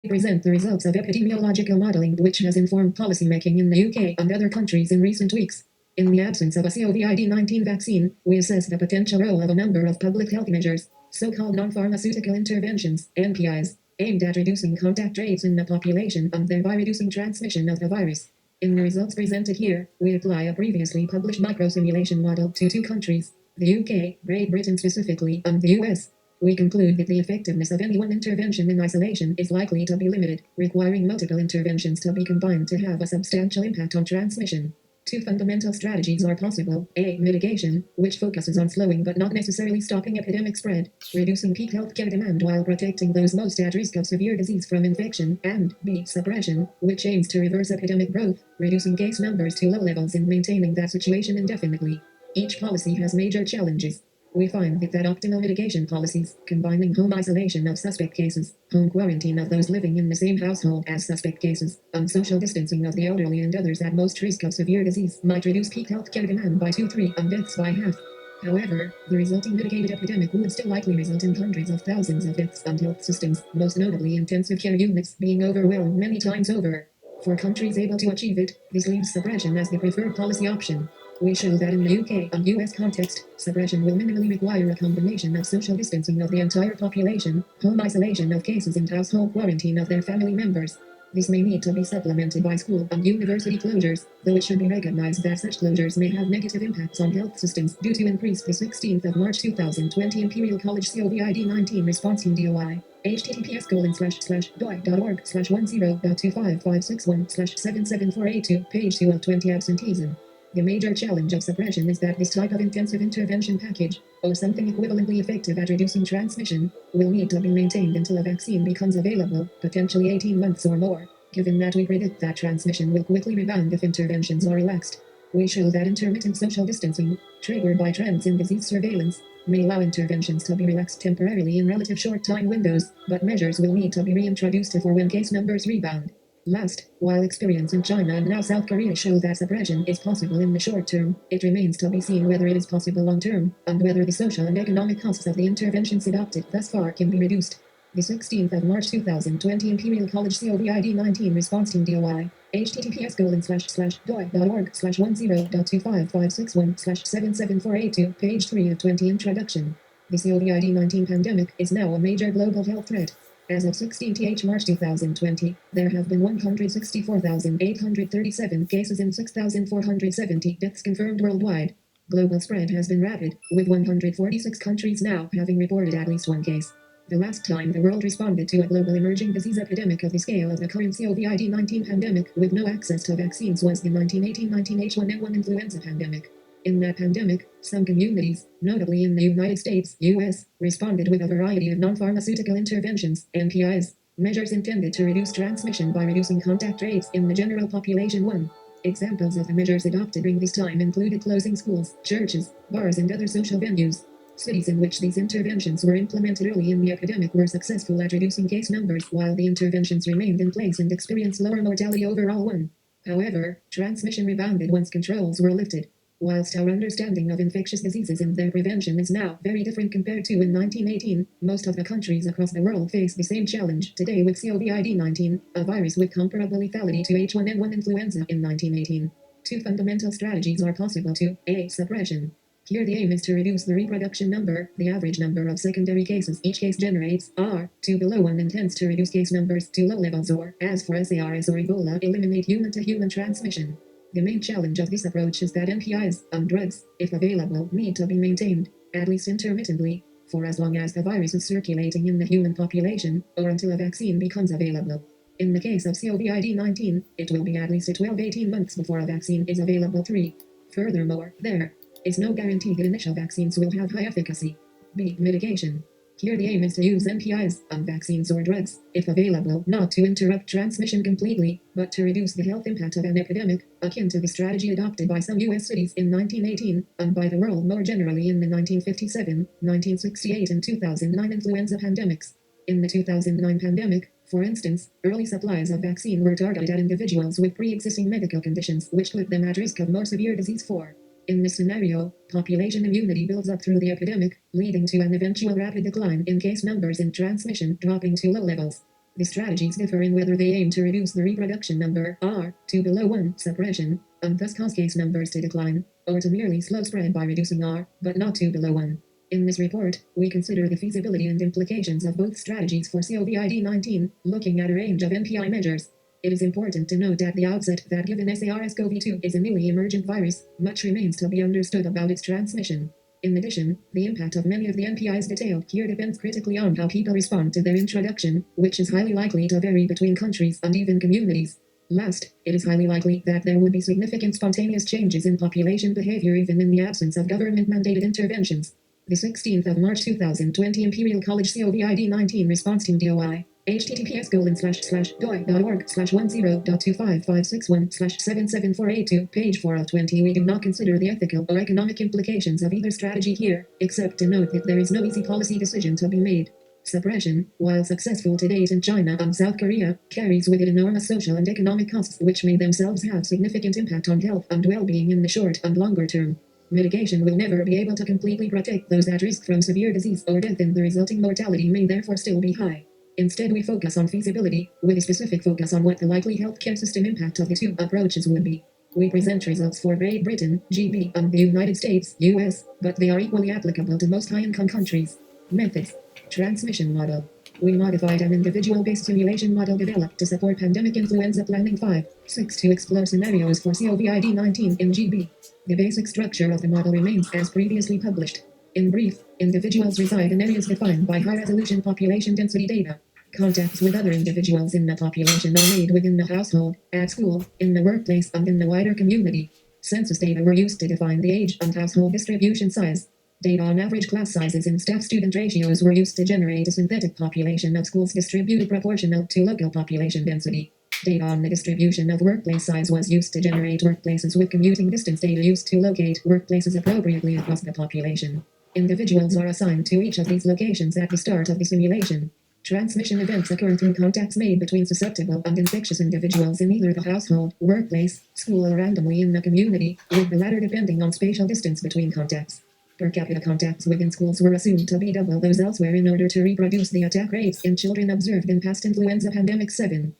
Present the results of epidemiological modeling which has informed policymaking in the UK and other countries in recent weeks. In the absence of a COVID-19 vaccine, we assess the potential role of a number of public health measures, so-called non-pharmaceutical interventions, NPIs, aimed at reducing contact rates in the population and thereby reducing transmission of the virus. In the results presented here, we apply a previously published microsimulation model to two countries, the UK, Great Britain specifically, and the US. We conclude that the effectiveness of any one intervention in isolation is likely to be limited, requiring multiple interventions to be combined to have a substantial impact on transmission. Two fundamental strategies are possible: A. Mitigation, which focuses on slowing but not necessarily stopping epidemic spread, reducing peak healthcare demand while protecting those most at risk of severe disease from infection, and B. Suppression, which aims to reverse epidemic growth, reducing case numbers to low levels and maintaining that situation indefinitely. Each policy has major challenges. We find that optimal mitigation policies, combining home isolation of suspect cases, home quarantine of those living in the same household as suspect cases, and social distancing of the elderly and others at most risk of severe disease, might reduce peak healthcare demand by 2-3 and deaths by half. However, the resulting mitigated epidemic would still likely result in hundreds of thousands of deaths and health systems, most notably intensive care units, being overwhelmed many times over. For countries able to achieve it, this leaves suppression as the preferred policy option. We show that in the UK and US context, suppression will minimally require a combination of social distancing of the entire population, home isolation of cases and household quarantine of their family members. This may need to be supplemented by school and university closures, though it should be recognized that such closures may have negative impacts on health systems due to increased the 16th of March 2020 Imperial College COVID-19 response team DOI. https://doi.org/10.25561/77482, page 2 of 20 absenteeism. The major challenge of suppression is that this type of intensive intervention package, or something equivalently effective at reducing transmission, will need to be maintained until a vaccine becomes available, potentially 18 months or more, given that we predict that transmission will quickly rebound if interventions are relaxed. We show that intermittent social distancing, triggered by trends in disease surveillance, may allow interventions to be relaxed temporarily in relative short time windows, but measures will need to be reintroduced for when case numbers rebound. Last, while experience in China and now South Korea show that suppression is possible in the short term, it remains to be seen whether it is possible long term, and whether the social and economic costs of the interventions adopted thus far can be reduced. The 16th of March 2020 Imperial College COVID-19 response team DOI. https://doi.org/10.25561/77482, page 3 of 20 introduction. The COVID-19 pandemic is now a major global health threat. As of 16th March 2020, there have been 164,837 cases and 6,470 deaths confirmed worldwide. Global spread has been rapid, with 146 countries now having reported at least one case. The last time the world responded to a global emerging disease epidemic of the scale of the current COVID-19 pandemic with no access to vaccines was the 1918-19 H1N1 influenza pandemic. In that pandemic, some communities, notably in the United States, US, responded with a variety of non-pharmaceutical interventions, NPIs, measures intended to reduce transmission by reducing contact rates in the general population. 1. Examples of the measures adopted during this time included closing schools, churches, bars and other social venues. Cities in which these interventions were implemented early in the epidemic were successful at reducing case numbers while the interventions remained in place and experienced lower mortality overall. 1. However, transmission rebounded once controls were lifted. Whilst our understanding of infectious diseases and their prevention is now very different compared to in 1918, most of the countries across the world face the same challenge today with COVID-19, a virus with comparable lethality to H1N1 influenza in 1918. Two fundamental strategies are possible to A. Suppression. Here the aim is to reduce the reproduction number, the average number of secondary cases each case generates, R, to below 1 and hence to reduce case numbers to low levels or, as for SARS or Ebola, eliminate human-to-human transmission. The main challenge of this approach is that NPIs and drugs, if available, need to be maintained, at least intermittently, for as long as the virus is circulating in the human population, or until a vaccine becomes available. In the case of COVID-19, it will be at least 12-18 months before a vaccine is available. 3. Furthermore, there is no guarantee that initial vaccines will have high efficacy. B. Mitigation. Here the aim is to use NPIs and vaccines or drugs, if available, not to interrupt transmission completely, but to reduce the health impact of an epidemic, akin to the strategy adopted by some US cities in 1918, and by the world more generally in the 1957, 1968 and 2009 influenza pandemics. In the 2009 pandemic, for instance, early supplies of vaccine were targeted at individuals with pre-existing medical conditions which put them at risk of more severe disease. 4. In this scenario, population immunity builds up through the epidemic, leading to an eventual rapid decline in case numbers and transmission dropping to low levels. The strategies differ in whether they aim to reduce the reproduction number, R, to below 1, suppression, and thus cause case numbers to decline, or to merely slow spread by reducing R, but not to below 1. In this report, we consider the feasibility and implications of both strategies for COVID-19, looking at a range of NPI measures. It is important to note at the outset that given SARS-CoV-2 is a newly emergent virus, much remains to be understood about its transmission. In addition, the impact of many of the NPIs detailed here depends critically on how people respond to their introduction, which is highly likely to vary between countries and even communities. Last, it is highly likely that there would be significant spontaneous changes in population behavior even in the absence of government-mandated interventions. The 16th of March 2020 Imperial College COVID-19 Response Team DOI. https://doi.org/10.25561/77482 page 4 of 20. We do not consider the ethical or economic implications of either strategy here, except to note that there is no easy policy decision to be made. Suppression, while successful to date in China and South Korea, carries with it enormous social and economic costs which may themselves have significant impact on health and well-being in the short and longer term. Mitigation will never be able to completely protect those at risk from severe disease or death, and the resulting mortality may therefore still be high. Instead, we focus on feasibility, with a specific focus on what the likely healthcare system impact of the two approaches would be. We present results for Great Britain, GB, and the United States, US, but they are equally applicable to most high-income countries. Methods. Transmission model. We modified an individual-based simulation model developed to support pandemic influenza planning 5.6 to explore scenarios for COVID-19 in GB. The basic structure of the model remains as previously published. In brief, individuals reside in areas defined by high-resolution population density data. Contacts with other individuals in the population are made within the household, at school, in the workplace, and in the wider community. Census data were used to define the age and household distribution size. Data on average class sizes and staff-student ratios were used to generate a synthetic population of schools distributed proportional to local population density. Data on the distribution of workplace size was used to generate workplaces with commuting distance data used to locate workplaces appropriately across the population. Individuals are assigned to each of these locations at the start of the simulation. Transmission events occur through contacts made between susceptible and infectious individuals in either the household, workplace, school, or randomly in the community, with the latter depending on spatial distance between contacts. Per capita contacts within schools were assumed to be double those elsewhere in order to reproduce the attack rates in children observed in past influenza pandemics 7.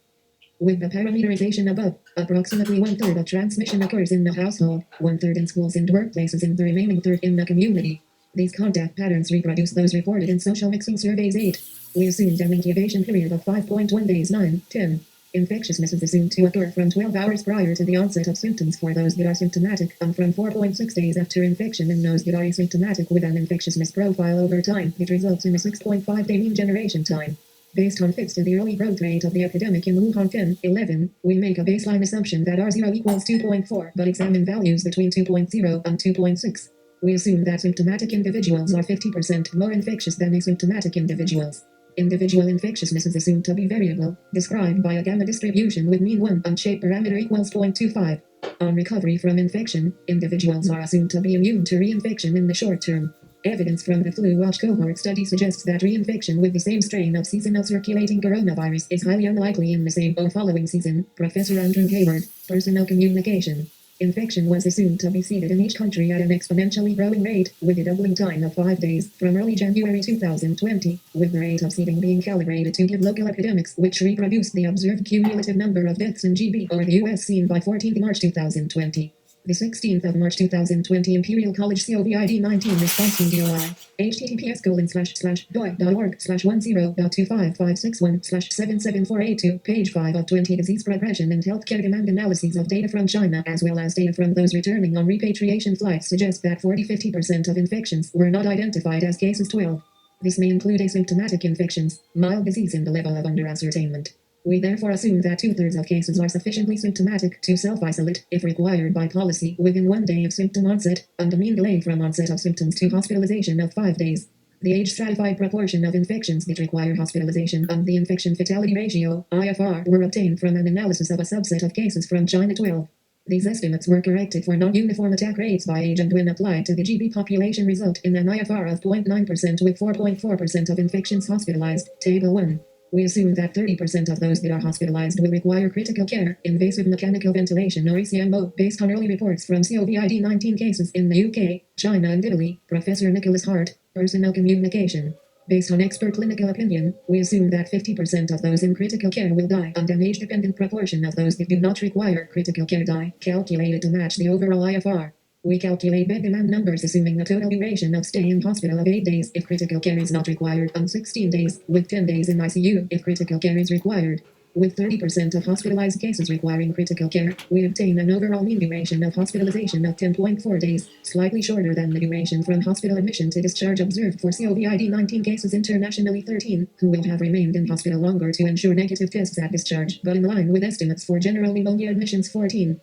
With the parameterization above, approximately one-third of transmission occurs in the household, one-third in schools and workplaces, and the remaining third in the community. These contact patterns reproduce those reported in social mixing surveys 8. We assumed an incubation period of 5.1 days 9-10. Infectiousness is assumed to occur from 12 hours prior to the onset of symptoms for those that are symptomatic, and from 4.6 days after infection in those that are asymptomatic with an infectiousness profile over time. It results in a 6.5-day mean generation time. Based on fits to the early growth rate of the epidemic in Wuhan 10, 11, we make a baseline assumption that R0 equals 2.4, but examine values between 2.0 and 2.6. We assume that symptomatic individuals are 50% more infectious than asymptomatic individuals. Individual infectiousness is assumed to be variable, described by a gamma distribution with mean 1 and shape parameter equals 0.25. On recovery from infection, individuals are assumed to be immune to reinfection in the short term. Evidence from the flu watch cohort study suggests that reinfection with the same strain of seasonal circulating coronavirus is highly unlikely in the same or following season. Professor Andrew Hayward, Personnel Communication. Infection was assumed to be seeded in each country at an exponentially growing rate, with a doubling time of 5 days from early January 2020, with the rate of seeding being calibrated to give local epidemics which reproduced the observed cumulative number of deaths in GB or the US seen by 14th March 2020. The 16th of March 2020 Imperial College COVID-19 Response Team DOI. https://doi.org/10.25561/77482 page 5 of 20 Disease Progression and Healthcare Demand Analyses of data from China as well as data from those returning on repatriation flights suggest that 40-50% of infections were not identified as cases 12. This may include asymptomatic infections, mild disease and the level of under-ascertainment. We therefore assume that 2/3 of cases are sufficiently symptomatic to self-isolate, if required by policy, within 1 day of symptom onset, and a mean delay from onset of symptoms to hospitalization of 5 days. The age-stratified proportion of infections that require hospitalization and the infection fatality ratio, IFR, were obtained from an analysis of a subset of cases from China 12. These estimates were corrected for non-uniform attack rates by age and when applied to the GB population result in an IFR of 0.9% with 4.4% of infections hospitalized, Table 1. We assume that 30% of those that are hospitalized will require critical care, invasive mechanical ventilation or ECMO, based on early reports from COVID-19 cases in the UK, China and Italy. Professor Nicholas Hart, Personnel Communication. Based on expert clinical opinion, we assume that 50% of those in critical care will die, and an age-dependent proportion of those that do not require critical care die, calculated to match the overall IFR. We calculate bed demand numbers assuming a total duration of stay in hospital of 8 days if critical care is not required, and 16 days, with 10 days in ICU if critical care is required. With 30% of hospitalized cases requiring critical care, we obtain an overall mean duration of hospitalization of 10.4 days, slightly shorter than the duration from hospital admission to discharge observed for COVID-19 cases internationally 13, who will have remained in hospital longer to ensure negative tests at discharge, but in line with estimates for general pneumonia admissions 14.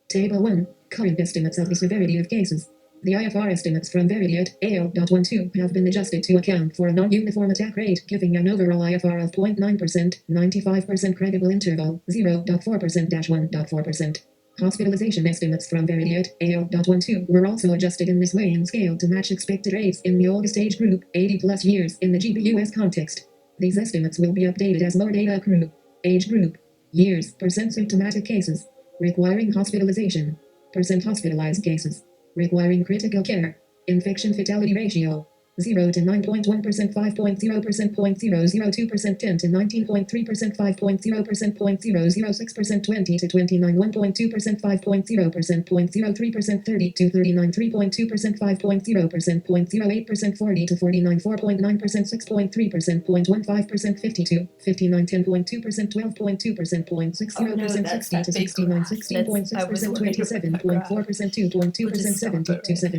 Table 1. Current estimates of the severity of cases. The IFR estimates from Verity at AL.12 have been adjusted to account for a non-uniform attack rate, giving an overall IFR of 0.9%, 95% credible interval, 0.4%-1.4%. Hospitalization estimates from Verity at AL.12 were also adjusted in this weighing scale to match expected rates in the oldest age group, 80 plus years, in the GBUS context. These estimates will be updated as more data accrue. Age group. Years. Percent symptomatic cases. Requiring hospitalization. Percent hospitalized cases. Requiring critical care. Infection fatality ratio. 0 to 9.1%, 5.0%, 0.002%, 10 to 19.3%, 5.0%, 0.006%, 20 to 29, 1.2%, 5.0%, 0.03%, 30 to 39, 3.2%, 5.0%, 0.08%, 40 to 49, 4.9%, 6.3%, 0.15%, 52, 59, 10.2%, 12.2%, 0.60%, 60 to 69, 16.6%, 27.4%, 2.2%, 70 to 70.